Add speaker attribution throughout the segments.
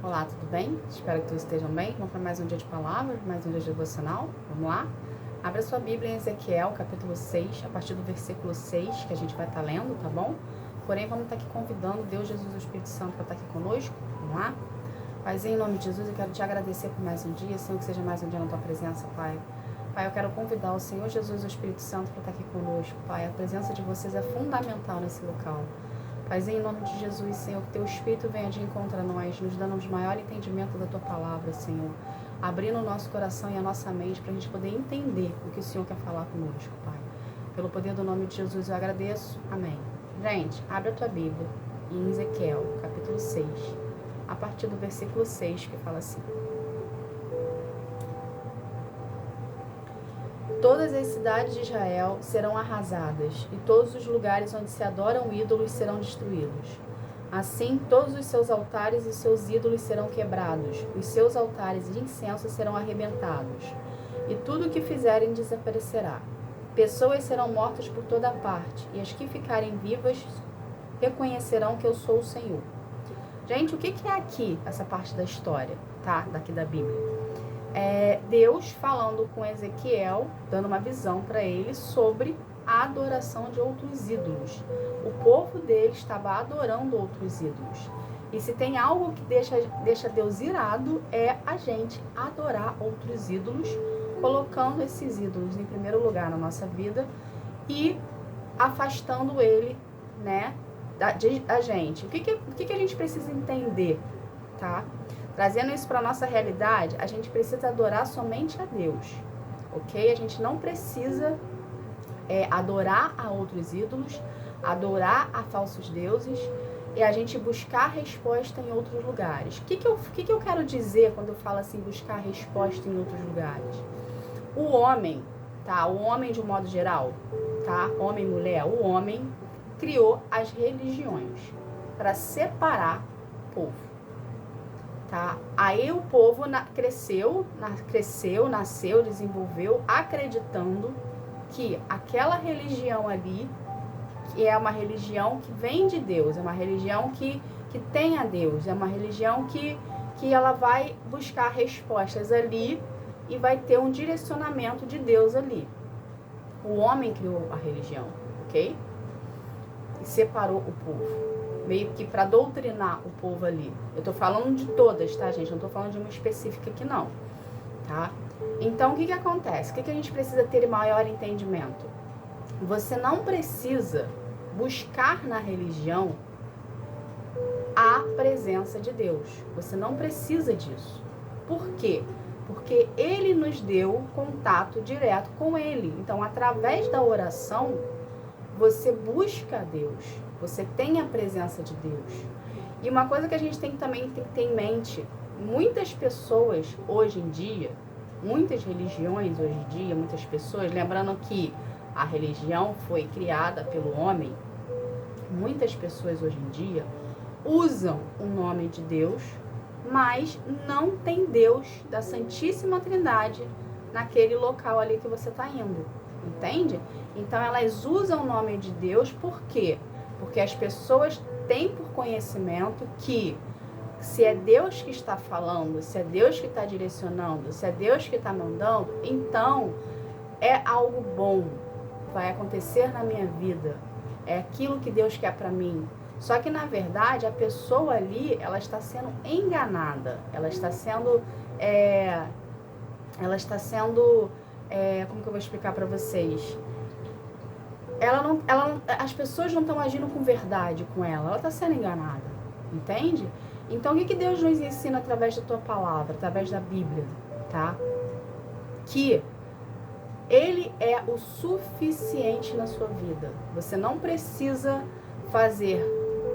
Speaker 1: Olá, tudo bem? Espero que todos estejam bem. Vamos para mais um dia de palavras, mais um dia de devocional. Vamos lá? Abra sua Bíblia em Ezequiel, capítulo 6, a partir do versículo 6, que a gente vai estar lendo, tá bom? Porém, vamos estar aqui convidando Deus, Jesus e o Espírito Santo para estar aqui conosco. Vamos lá? Paizinho, em nome de Jesus, eu quero te agradecer por mais um dia. Senhor, que seja mais um dia na tua presença, Pai. Pai, eu quero convidar o Senhor Jesus e o Espírito Santo para estar aqui conosco, Pai. A presença de vocês é fundamental nesse local. Paizinho, em nome de Jesus, Senhor, que teu Espírito venha de encontro a nós, nos dando um maior entendimento da tua palavra, Senhor. Abrindo o nosso coração e a nossa mente para a gente poder entender o que o Senhor quer falar conosco, Pai. Pelo poder do nome de Jesus eu agradeço. Amém. Gente, abre a tua Bíblia em Ezequiel, capítulo 6, a partir do versículo 6, que fala assim: Todas as cidades de Israel serão arrasadas, e todos os lugares onde se adoram ídolos serão destruídos. Assim, todos os seus altares e seus ídolos serão quebrados, os seus altares de incenso serão arrebentados, e tudo o que fizerem desaparecerá. Pessoas serão mortas por toda parte, e as que ficarem vivas reconhecerão que eu sou o Senhor. Gente, o que é aqui, essa parte da história, tá? Daqui da Bíblia? É Deus falando com Ezequiel, dando uma visão para ele sobre a adoração de outros ídolos. O povo dele estava adorando outros ídolos. E se tem algo que deixa Deus irado, é a gente adorar outros ídolos, colocando esses ídolos em primeiro lugar na nossa vida e afastando ele, né, da gente. O que a gente precisa entender, tá? Trazendo isso para a nossa realidade, a gente precisa adorar somente a Deus, ok? A gente não precisa adorar a outros ídolos, adorar a falsos deuses e a gente buscar resposta em outros lugares. O que eu quero dizer quando eu falo assim, buscar resposta em outros lugares? O homem, tá? O homem de um modo geral, tá? Homem e mulher, o homem criou as religiões para separar o povo. Tá? Aí o povo cresceu, nasceu, desenvolveu, acreditando que aquela religião ali que é uma religião que vem de Deus, é uma religião que tem a Deus, é uma religião que ela vai buscar respostas ali e vai ter um direcionamento de Deus ali. O homem criou a religião, ok? E separou o povo. Meio que para doutrinar o povo ali. Eu tô falando de todas, tá, gente? Não tô falando de uma específica aqui, não. Tá? Então, o que acontece? O que a gente precisa ter maior entendimento? Você não precisa buscar na religião a presença de Deus. Você não precisa disso. Por quê? Porque Ele nos deu contato direto com Ele. Então, através da oração, você busca a Deus. Você tem a presença de Deus. E uma coisa que a gente também tem que ter em mente, muitas pessoas hoje em dia, muitas religiões hoje em dia, muitas pessoas, lembrando que a religião foi criada pelo homem, muitas pessoas hoje em dia usam o nome de Deus, mas não tem Deus da Santíssima Trindade naquele local ali que você está indo, entende? Então elas usam o nome de Deus, por quê? Porque as pessoas têm por conhecimento que se é Deus que está falando, se é Deus que está direcionando, se é Deus que está mandando, então é algo bom, vai acontecer na minha vida, é aquilo que Deus quer para mim. Só que na verdade a pessoa ali, ela está sendo enganada, ela está sendo, como que eu vou explicar para vocês? As pessoas não estão agindo com verdade com ela está sendo enganada, entende? Então, o que Deus nos ensina através da tua palavra, através da Bíblia, tá? Que Ele é o suficiente na sua vida. Você não precisa fazer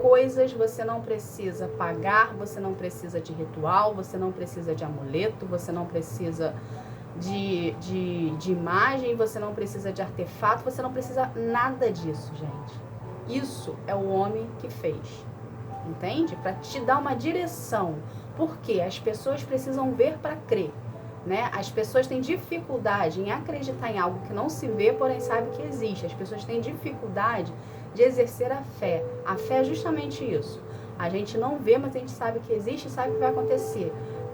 Speaker 1: coisas, você não precisa pagar, você não precisa de ritual, você não precisa de amuleto, você não precisa de imagem, você não precisa de artefato, você não precisa nada disso, gente. Isso é o homem que fez, entende? Para te dar uma direção, porque as pessoas precisam ver para crer, né? As pessoas têm dificuldade em acreditar em algo que não se vê, porém sabe que existe. As pessoas têm dificuldade de exercer a fé. A fé é justamente isso. A gente não vê, mas a gente sabe que existe e sabe que vai acontecer.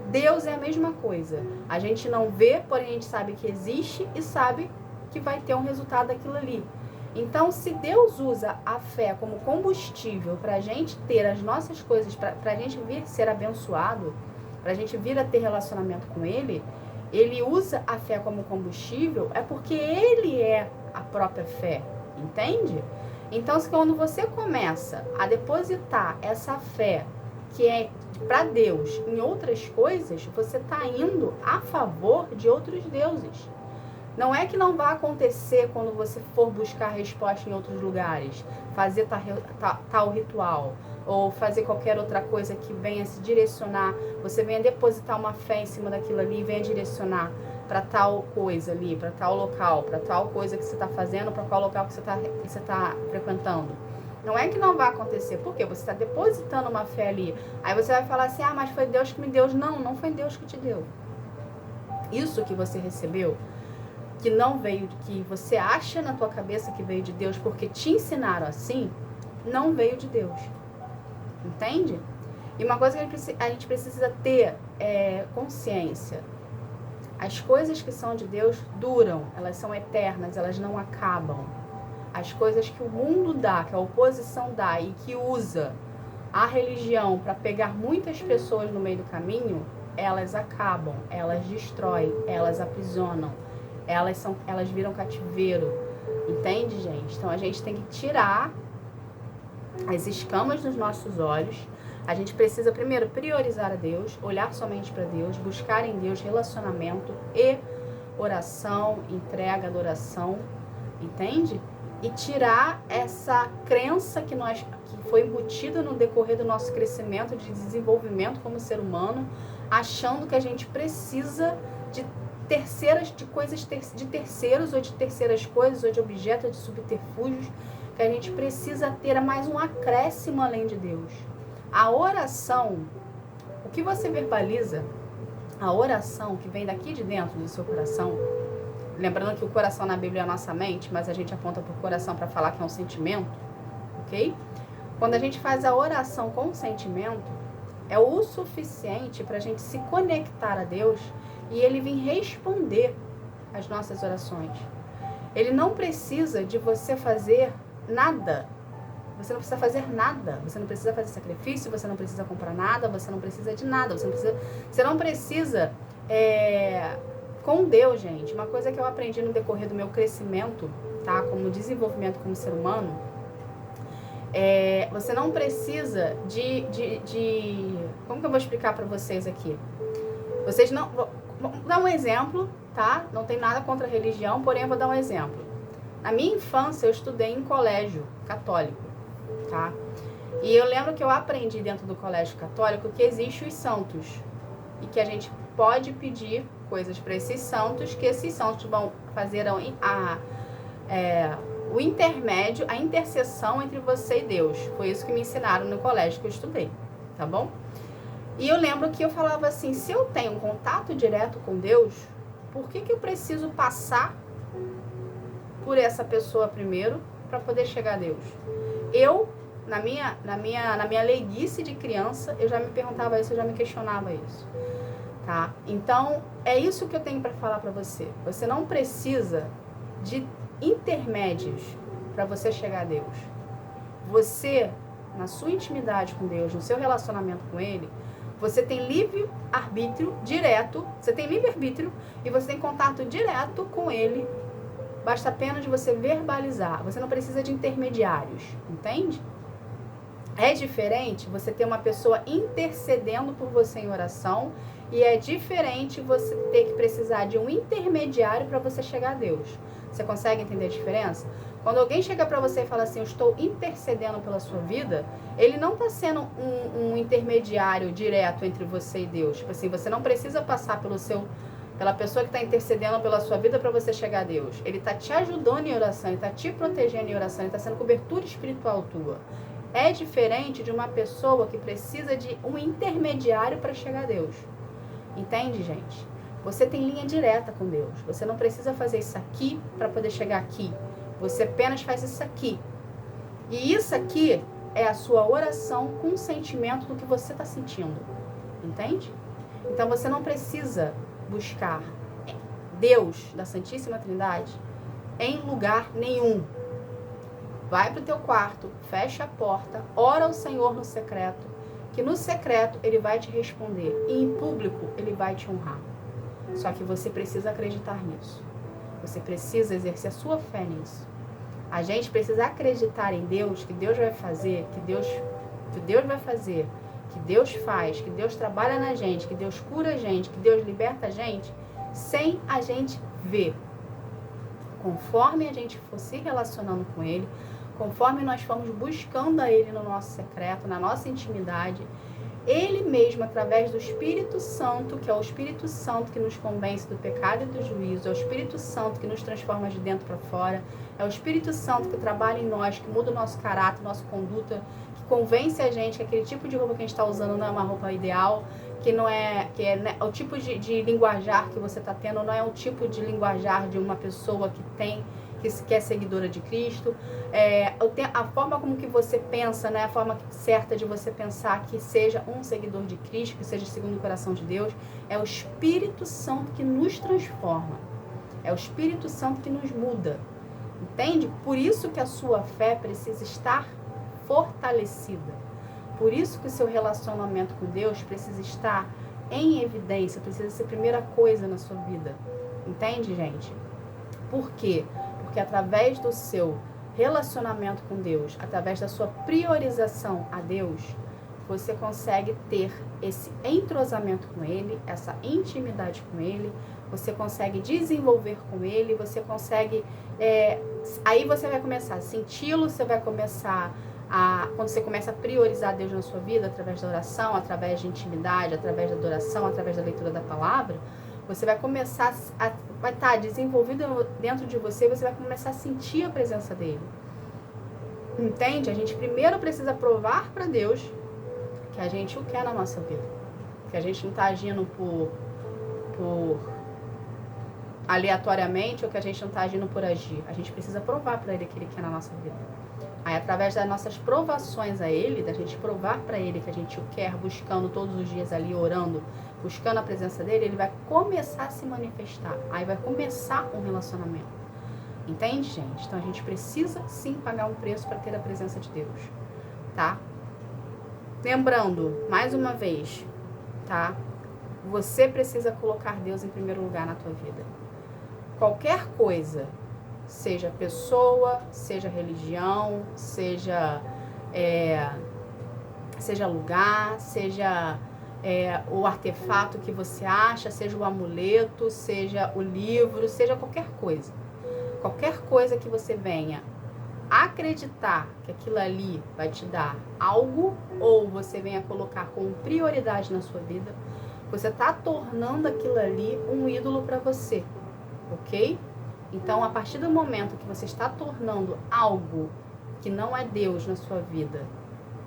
Speaker 1: Deus é a mesma coisa. A gente não vê, porém a gente sabe que existe e sabe que vai ter um resultado daquilo ali. Então, se Deus usa a fé como combustível para a gente ter as nossas coisas, para a gente vir ser abençoado, para a gente vir a ter relacionamento com Ele, Ele usa a fé como combustível, é porque Ele é a própria fé, entende? Então, quando você começa a depositar essa fé que é para Deus em outras coisas, você está indo a favor de outros deuses. Não é que não vai acontecer quando você for buscar resposta em outros lugares, fazer tal ritual, ou fazer qualquer outra coisa que venha se direcionar, você venha depositar uma fé em cima daquilo ali e venha direcionar para tal coisa ali, para tal local, para tal coisa que você está fazendo, para qual local que você tá frequentando. Não é que não vai acontecer, porque você está depositando uma fé ali. Aí você vai falar assim, mas foi Deus que me deu. Não, não foi Deus que te deu. Isso que você recebeu, que não veio, que você acha na tua cabeça que veio de Deus porque te ensinaram assim, não veio de Deus. Entende? E uma coisa que a gente precisa ter consciência. As coisas que são de Deus duram, elas são eternas, elas não acabam. As coisas que o mundo dá, que a oposição dá e que usa a religião para pegar muitas pessoas no meio do caminho, elas acabam, elas destroem, elas aprisionam, elas viram cativeiro. Entende, gente? Então a gente tem que tirar as escamas dos nossos olhos. A gente precisa primeiro priorizar a Deus, olhar somente para Deus, buscar em Deus relacionamento e oração, entrega, adoração, entende? E tirar essa crença que foi embutida no decorrer do nosso crescimento, de desenvolvimento como ser humano, achando que a gente precisa de coisas de terceiros, ou de terceiras coisas, ou de objetos, ou de subterfúgios, que a gente precisa ter mais um acréscimo além de Deus. A oração, o que você verbaliza, a oração que vem daqui de dentro do seu coração, lembrando que o coração na Bíblia é a nossa mente, mas a gente aponta para o coração para falar que é um sentimento, ok? Quando a gente faz a oração com sentimento, é o suficiente para a gente se conectar a Deus e Ele vir responder as nossas orações. Ele não precisa de você fazer nada. Você não precisa fazer nada. Você não precisa fazer sacrifício, você não precisa comprar nada, você não precisa de nada. Você não precisa com Deus, gente. Uma coisa que eu aprendi no decorrer do meu crescimento, tá? Como desenvolvimento como ser humano, você não precisa como que eu vou explicar para vocês aqui? Vocês não... Vou dar um exemplo, tá? Não tem nada contra a religião, porém eu vou dar um exemplo. Na minha infância, eu estudei em colégio católico, tá? E eu lembro que eu aprendi dentro do colégio católico que existem os santos. E que a gente pode pedir coisas para esses santos, que esses santos vão fazer o intermédio, a intercessão entre você e Deus. Foi isso que me ensinaram no colégio que eu estudei, tá bom? E eu lembro que eu falava assim, se eu tenho um contato direto com Deus, por que eu preciso passar por essa pessoa primeiro para poder chegar a Deus? Eu, na minha leiguice de criança, eu já me perguntava isso, eu já me questionava isso, tá? Então, é isso que eu tenho para falar para você. Você não precisa de intermédios para você chegar a Deus. Você, na sua intimidade com Deus, no seu relacionamento com Ele, você tem livre-arbítrio direto, você tem livre-arbítrio e você tem contato direto com Ele. Basta apenas de você verbalizar. Você não precisa de intermediários, entende? É diferente você ter uma pessoa intercedendo por você em oração e é diferente você ter que precisar de um intermediário para você chegar a Deus. Você consegue entender a diferença? Quando alguém chega para você e fala assim, eu estou intercedendo pela sua vida, ele não está sendo um intermediário direto entre você e Deus. Tipo assim, você não precisa passar pela pessoa que está intercedendo pela sua vida para você chegar a Deus. Ele está te ajudando em oração, ele está te protegendo em oração, ele está sendo cobertura espiritual tua. É diferente de uma pessoa que precisa de um intermediário para chegar a Deus. Entende, gente? Você tem linha direta com Deus. Você não precisa fazer isso aqui para poder chegar aqui. Você apenas faz isso aqui. E isso aqui é a sua oração com o sentimento do que você está sentindo. Entende? Então você não precisa buscar Deus da Santíssima Trindade em lugar nenhum. Vai para o teu quarto, fecha a porta, ora ao Senhor no secreto, que no secreto Ele vai te responder e em público Ele vai te honrar. Só que você precisa acreditar nisso. Você precisa exercer a sua fé nisso. A gente precisa acreditar em Deus, que Deus vai fazer, que Deus vai fazer, que Deus faz, que Deus trabalha na gente, que Deus cura a gente, que Deus liberta a gente, sem a gente ver. Conforme a gente for se relacionando com Ele, conforme nós formos buscando a Ele no nosso secreto, na nossa intimidade, Ele mesmo, através do Espírito Santo, que é o Espírito Santo que nos convence do pecado e do juízo, é o Espírito Santo que nos transforma de dentro para fora, é o Espírito Santo que trabalha em nós, que muda o nosso caráter, nossa conduta, que convence a gente que aquele tipo de roupa que a gente está usando não é uma roupa ideal, que não é, né, o tipo de linguajar que você está tendo não é o tipo de linguajar de uma pessoa que é seguidora de Cristo, a forma como que você pensa, né, a forma certa de você pensar que seja um seguidor de Cristo, que seja segundo o coração de Deus, é o Espírito Santo que nos transforma, é o Espírito Santo que nos muda, entende? Por isso que a sua fé precisa estar fortalecida, por isso que o seu relacionamento com Deus precisa estar em evidência, precisa ser a primeira coisa na sua vida, entende, gente? Por quê? Porque através do seu relacionamento com Deus, através da sua priorização a Deus, você consegue ter esse entrosamento com Ele, essa intimidade com Ele, você consegue desenvolver com Ele, você consegue... aí você vai começar a senti-lo, você vai começar quando você começa a priorizar Deus na sua vida, através da oração, através de intimidade, através da adoração, através da leitura da palavra, você vai começar vai estar desenvolvido dentro de você, você vai começar a sentir a presença dele. Entende? A gente primeiro precisa provar para Deus que a gente o quer na nossa vida. Que a gente não está agindo por aleatoriamente ou que a gente não está agindo por agir. A gente precisa provar para ele que ele quer na nossa vida. Aí, através das nossas provações a Ele, da gente provar para Ele que a gente o quer, buscando todos os dias ali, orando, buscando a presença dEle, Ele vai começar a se manifestar. Aí vai começar um relacionamento. Entende, gente? Então, a gente precisa, sim, pagar um preço para ter a presença de Deus, tá? Lembrando, mais uma vez, tá? Você precisa colocar Deus em primeiro lugar na tua vida. Qualquer coisa... seja pessoa, seja religião, seja lugar, seja o artefato que você acha, seja o amuleto, seja o livro, seja qualquer coisa. Qualquer coisa que você venha acreditar que aquilo ali vai te dar algo, ou você venha colocar como prioridade na sua vida, você está tornando aquilo ali um ídolo para você, ok? Então, a partir do momento que você está tornando algo que não é Deus na sua vida,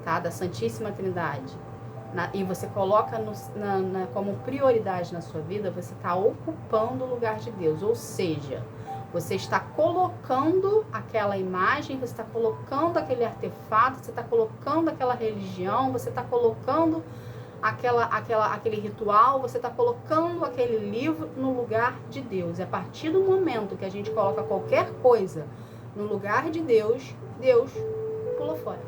Speaker 1: tá? Da Santíssima Trindade, e você coloca como prioridade na sua vida, você está ocupando o lugar de Deus. Ou seja, você está colocando aquela imagem, você está colocando aquele artefato, você está colocando aquela religião, você está colocando aquele ritual, você está colocando aquele livro no lugar de Deus. E a partir do momento que a gente coloca qualquer coisa no lugar de Deus, Deus pula fora.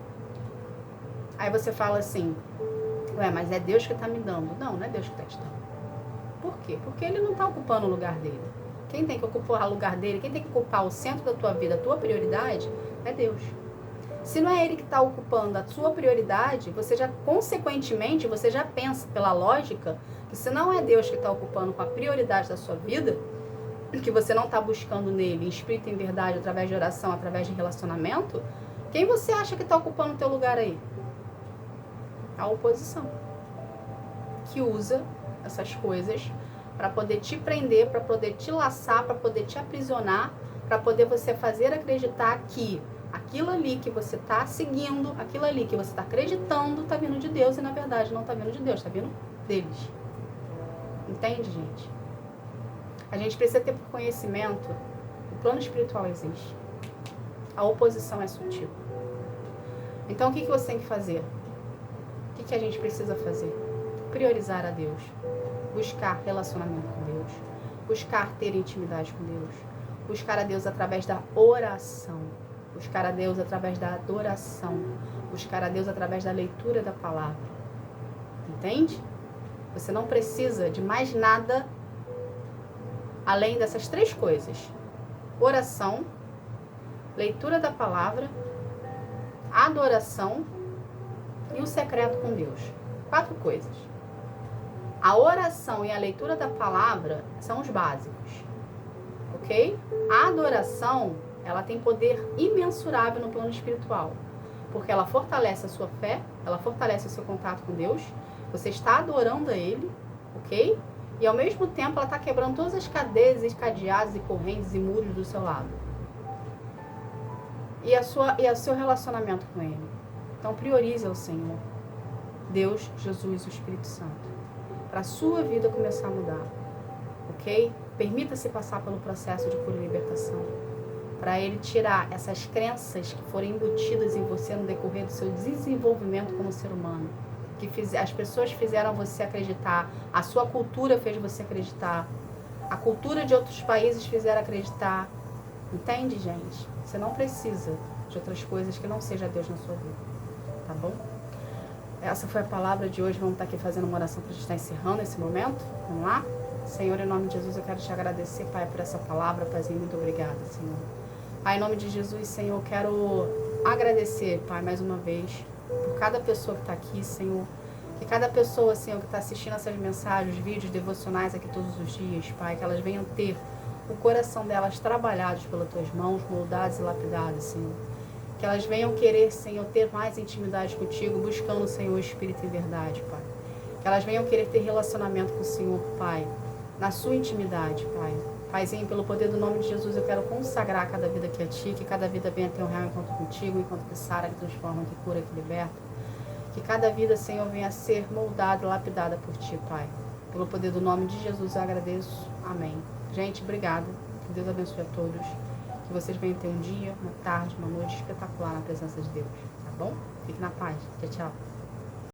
Speaker 1: Aí você fala assim, ué, mas é Deus que está me dando. Não é Deus que está te dando. Por quê? Porque Ele não está ocupando o lugar dele. Quem tem que ocupar o lugar dele, quem tem que ocupar o centro da tua vida, a tua prioridade, é Deus. Se não é Ele que está ocupando a sua prioridade, você já, consequentemente, você já pensa pela lógica que se não é Deus que está ocupando com a prioridade da sua vida, que você não está buscando nele, em espírito e em verdade, através de oração, através de relacionamento, quem você acha que está ocupando o teu lugar aí? A oposição, que usa essas coisas para poder te prender, para poder te laçar, para poder te aprisionar, para poder você fazer acreditar que aquilo ali que você está seguindo, aquilo ali que você está acreditando, está vindo de Deus e na verdade não está vindo de Deus, está vindo deles. Entende, gente? A gente precisa ter conhecimento, o plano espiritual existe. A oposição é sutil. Então, o que você tem que fazer? O que a gente precisa fazer? Priorizar a Deus. Buscar relacionamento com Deus. Buscar ter intimidade com Deus. Buscar a Deus através da oração. Buscar a Deus através da adoração. Buscar a Deus através da leitura da palavra. Entende? Você não precisa de mais nada além dessas 3 coisas. Oração, leitura da palavra, adoração e o secreto com Deus. 4 coisas. A oração e a leitura da palavra são os básicos. Ok? A adoração, ela tem poder imensurável no plano espiritual. Porque ela fortalece a sua fé, ela fortalece o seu contato com Deus. Você está adorando a Ele, ok? E ao mesmo tempo ela está quebrando todas as cadeias, e cadeados e correntes e muros do seu lado. E o seu relacionamento com Ele. Então priorize ao Senhor, Deus, Jesus e o Espírito Santo, para a sua vida começar a mudar, ok? Permita-se passar pelo processo de cura e libertação, para Ele tirar essas crenças que foram embutidas em você no decorrer do seu desenvolvimento como ser humano, que as pessoas fizeram você acreditar, a sua cultura fez você acreditar, a cultura de outros países fizeram acreditar. Entende, gente? Você não precisa de outras coisas que não seja Deus na sua vida, tá bom? Essa foi a palavra de hoje. Vamos estar aqui fazendo uma oração para a gente estar encerrando esse momento. Vamos lá? Senhor, em nome de Jesus, eu quero te agradecer, Pai, por essa palavra. Paizinho, muito obrigada, Senhor. Pai, em nome de Jesus, Senhor, eu quero agradecer, Pai, mais uma vez, por cada pessoa que está aqui, Senhor. Que cada pessoa, Senhor, que está assistindo essas mensagens, vídeos devocionais aqui todos os dias, Pai, que elas venham ter o coração delas trabalhados pelas tuas mãos, moldados e lapidados, Senhor. Que elas venham querer, Senhor, ter mais intimidade contigo, buscando, Senhor, o Espírito em verdade, Pai. Que elas venham querer ter relacionamento com o Senhor, Pai, na sua intimidade, Pai. Paizinho, pelo poder do nome de Jesus, eu quero consagrar cada vida aqui a Ti, que cada vida venha ter um real encontro contigo, enquanto que sara, que transforma, que cura, que liberta. Que cada vida, Senhor, venha a ser moldada, lapidada por Ti, Pai. Pelo poder do nome de Jesus, eu agradeço. Amém. Gente, obrigada. Que Deus abençoe a todos. Que vocês venham ter um dia, uma tarde, uma noite espetacular na presença de Deus. Tá bom? Fique na paz. Tchau, tchau.